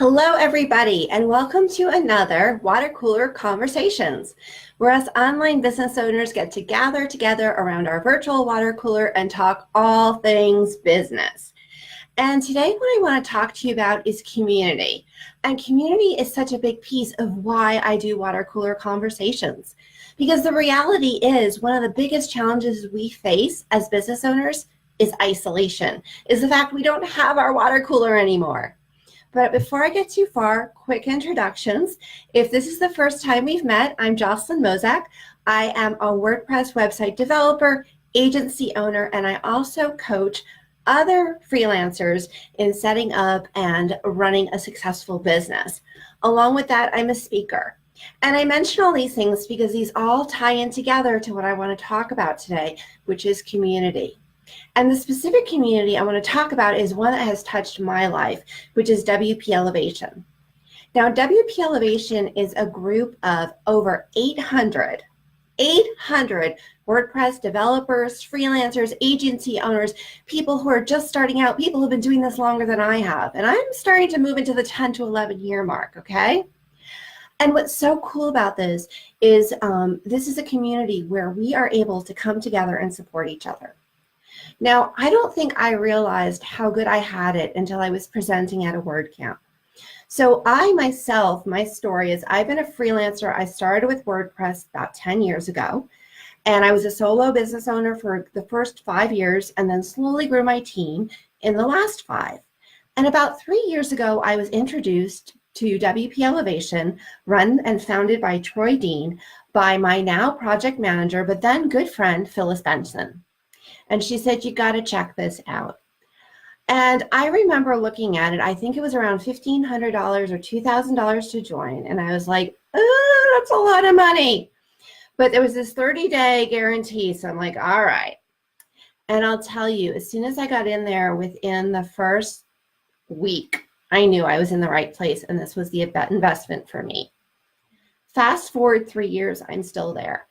Hello, everybody, and welcome to another Water Cooler Conversations, where us online business owners get to gather together around our virtual water cooler and talk all things business. And today what I want to talk to you about is community. And community is such a big piece of why I do Water Cooler Conversations. Because the reality is one of the biggest challenges we face as business owners is isolation, is the fact we don't have our water cooler anymore. But before I get too far, quick introductions. If this is the first time we've met, I'm Jocelyn Mozak. I am a WordPress website developer, agency owner, and I also coach other freelancers in setting up and running a successful business. Along with that, I'm a speaker. And I mention all these things because these all tie in together to what I want to talk about today, which is community. And the specific community I want to talk about is one that has touched my life, which is WP Elevation. Now, WP Elevation is a group of over 800 WordPress developers, freelancers, agency owners, people who are just starting out, people who have been doing this longer than I have. And I'm starting to move into the 10 to 11 year mark, okay? And what's so cool about this is this is a community where we are able to come together and support each other. Now, I don't think I realized how good I had it until I was presenting at a WordCamp. So I myself, my story is I've been a freelancer. I started with WordPress about 10 years ago, and I was a solo business owner for the first 5 years and then slowly grew my team in the last 5. And about 3 years ago, I was introduced to WP Elevation, run and founded by Troy Dean, by my now project manager, but then good friend, Phyllis Benson. And she said, you got to check this out. And I remember looking at it, I think it was around $1,500 or $2,000 to join. And I was like, oh, that's a lot of money. But there was this 30-day guarantee. So I'm like, all right. And I'll tell you, as soon as I got in there within the first week, I knew I was in the right place. And this was the investment for me. Fast forward 3 years, I'm still there.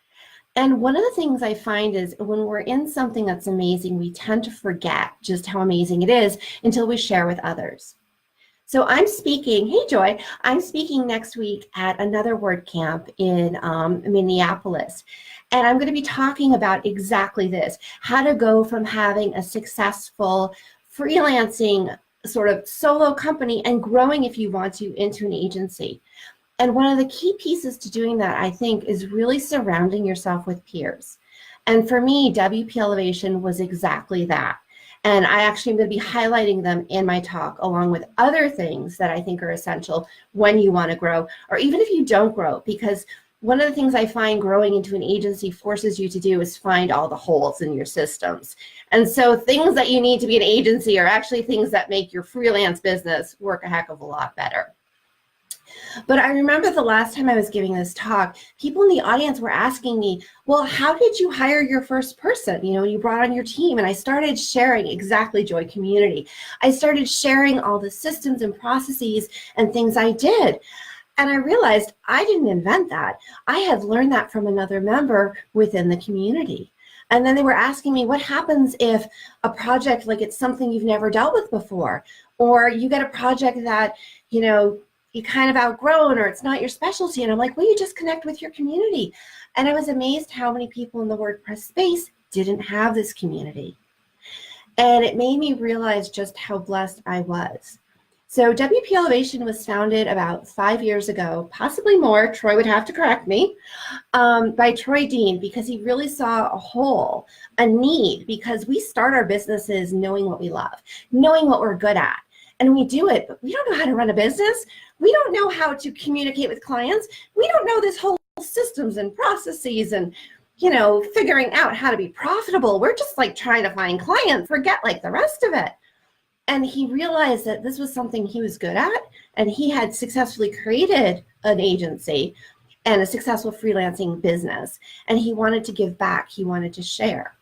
And one of the things I find is when we're in something that's amazing, we tend to forget just how amazing it is until we share with others. So I'm speaking, hey Joy, I'm speaking next week at another WordCamp in Minneapolis. And I'm going to be talking about exactly this, how to go from having a successful freelancing sort of solo company and growing, if you want to, into an agency. And one of the key pieces to doing that, I think, is really surrounding yourself with peers. And for me, WP Elevation was exactly that. And I actually am going to be highlighting them in my talk, along with other things that I think are essential when you want to grow, or even if you don't grow, because one of the things I find growing into an agency forces you to do is find all the holes in your systems. And so things that you need to be an agency are actually things that make your freelance business work a heck of a lot better. But I remember the last time I was giving this talk, people in the audience were asking me, well, how did you hire your first person? You know, you brought on your team. And I started sharing exactly Joy Community. I started sharing all the systems and processes and things I did. And I realized I didn't invent that. I had learned that from another member within the community. And then they were asking me, what happens if a project, like it's something you've never dealt with before, or you get a project that, you know, you kind of outgrown or it's not your specialty. And I'm like, well, you just connect with your community. And I was amazed how many people in the WordPress space didn't have this community. And it made me realize just how blessed I was. So WP Elevation was founded about 5 years ago, possibly more, Troy would have to correct me, by Troy Dean, because he really saw a hole, a need, because we start our businesses knowing what we love, knowing what we're good at. And we do it, but we don't know how to run a business. We don't know how to communicate with clients. We don't know this whole systems and processes and, you know, figuring out how to be profitable. We're just like trying to find clients, forget like the rest of it. And he realized that this was something he was good at, and he had successfully created an agency and a successful freelancing business. And he wanted to give back. He wanted to share.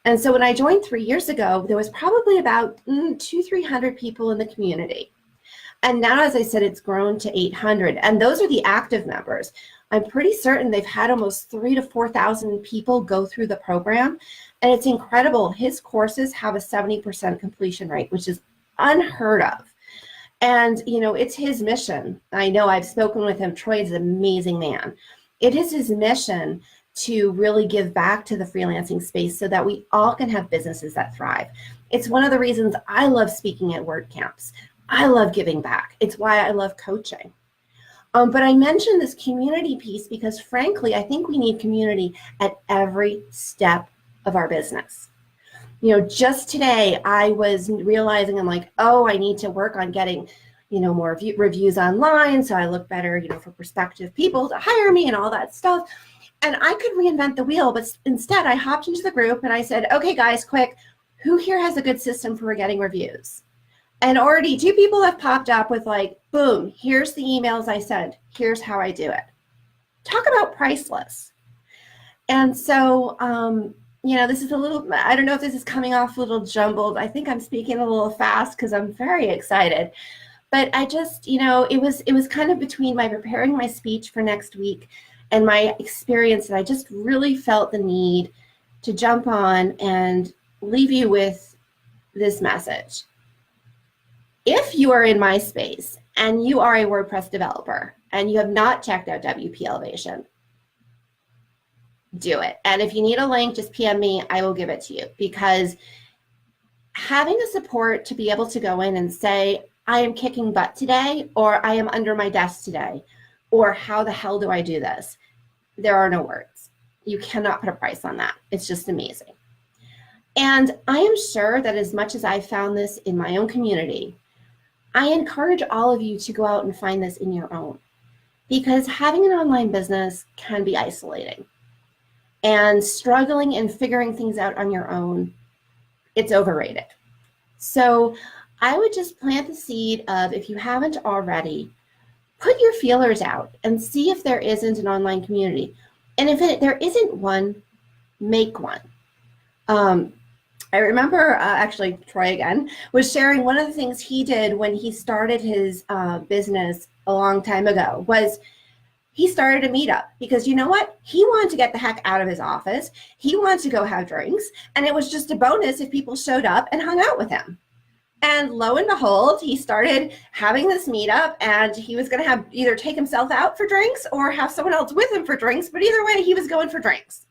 And so when I joined 3 years ago, there was probably about 200-300 people in the community. And now, as I said, it's grown to 800. And those are the active members. I'm pretty certain they've had almost 3,000 to 4,000 people go through the program. And it's incredible. His courses have a 70% completion rate, which is unheard of. And, it's his mission. I know I've spoken with him. Troy is an amazing man. It is his mission to really give back to the freelancing space so that we all can have businesses that thrive. It's one of the reasons I love speaking at WordCamps. I love giving back. It's why I love coaching. But I mentioned this community piece because, frankly, I think we need community at every step of our business. Just today I was realizing I'm like, oh, I need to work on getting, more reviews online so I look better, for prospective people to hire me and all that stuff. And I could reinvent the wheel, but instead I hopped into the group and I said, okay, guys, quick, who here has a good system for getting reviews? And already 2 people have popped up with like, boom, here's the emails I send. Here's how I do it. Talk about priceless. And so, this is a little, I don't know if this is coming off a little jumbled. I think I'm speaking a little fast because I'm very excited. But I just, it was kind of between my preparing my speech for next week and my experience that I just really felt the need to jump on and leave you with this message. If you are in my space and you are a WordPress developer and you have not checked out WP Elevation, do it. And if you need a link, just PM me, I will give it to you, because having the support to be able to go in and say, I am kicking butt today, or I am under my desk today, or how the hell do I do this? There are no words. You cannot put a price on that. It's just amazing. And I am sure that as much as I found this in my own community, I encourage all of you to go out and find this in your own, because having an online business can be isolating. And struggling and figuring things out on your own, it's overrated. So I would just plant the seed of, if you haven't already, put your feelers out and see if there isn't an online community. And if there isn't one, make one. I remember actually Troy again was sharing one of the things he did when he started his business a long time ago was he started a meetup, because you know what? He wanted to get the heck out of his office. He wanted to go have drinks, and it was just a bonus if people showed up and hung out with him. And lo and behold, he started having this meetup, and he was going to have either take himself out for drinks or have someone else with him for drinks, but either way, he was going for drinks.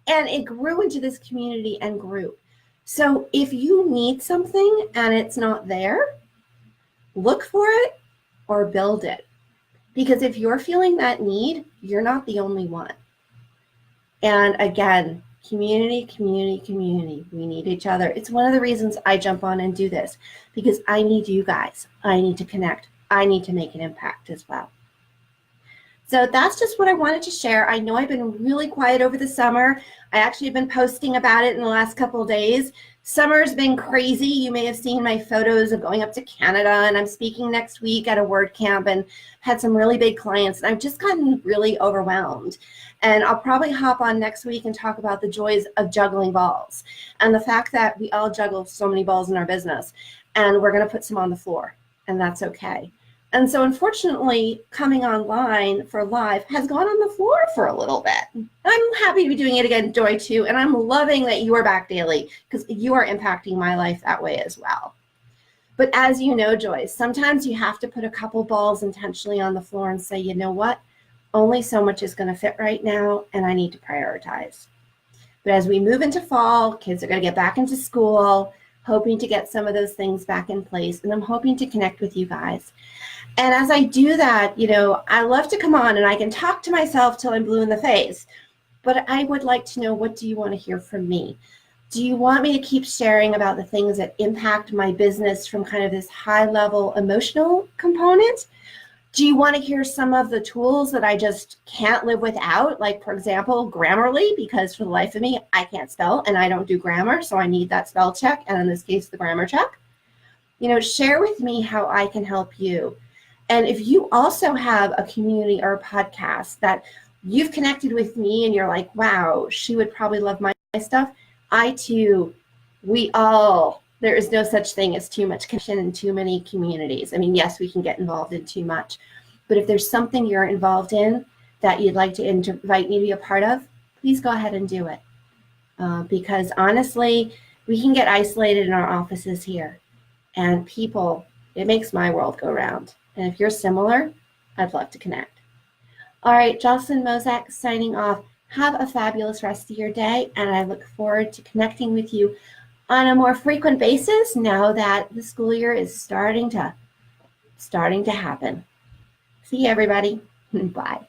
And it grew into this community and grew. So if you need something and it's not there, look for it or build it. Because if you're feeling that need, you're not the only one. And again, community, community, community. We need each other. It's one of the reasons I jump on and do this, because I need you guys. I need to connect. I need to make an impact as well. So that's just what I wanted to share. I know I've been really quiet over the summer. I actually have been posting about it in the last couple of days. Summer's been crazy. You may have seen my photos of going up to Canada, and I'm speaking next week at a WordCamp and had some really big clients, and I've just gotten really overwhelmed. And I'll probably hop on next week and talk about the joys of juggling balls and the fact that we all juggle so many balls in our business, and we're going to put some on the floor, and that's okay. And so unfortunately, coming online for live has gone on the floor for a little bit. I'm happy to be doing it again, Joy, too, and I'm loving that you are back daily, because you are impacting my life that way as well. But as you know, Joy, sometimes you have to put a couple balls intentionally on the floor and say, you know what? Only so much is going to fit right now, and I need to prioritize. But as we move into fall, kids are going to get back into school, hoping to get some of those things back in place, and I'm hoping to connect with you guys. And as I do that, I love to come on and I can talk to myself till I'm blue in the face, but I would like to know, what do you want to hear from me? Do you want me to keep sharing about the things that impact my business from kind of this high level emotional component? Do you want to hear some of the tools that I just can't live without? Like, for example, Grammarly, because for the life of me, I can't spell and I don't do grammar, so I need that spell check, and in this case, the grammar check. Share with me how I can help you. And if you also have a community or a podcast that you've connected with me and you're like, wow, she would probably love my stuff, I too, there is no such thing as too much connection in too many communities. I mean, yes, we can get involved in too much, but if there's something you're involved in that you'd like to invite me to be a part of, please go ahead and do it. Because honestly, we can get isolated in our offices here, and people It makes my world go round. And if you're similar, I'd love to connect. All right, Jocelyn Mozak signing off. Have a fabulous rest of your day, and I look forward to connecting with you on a more frequent basis now that the school year is starting to happen. See you, everybody. Bye.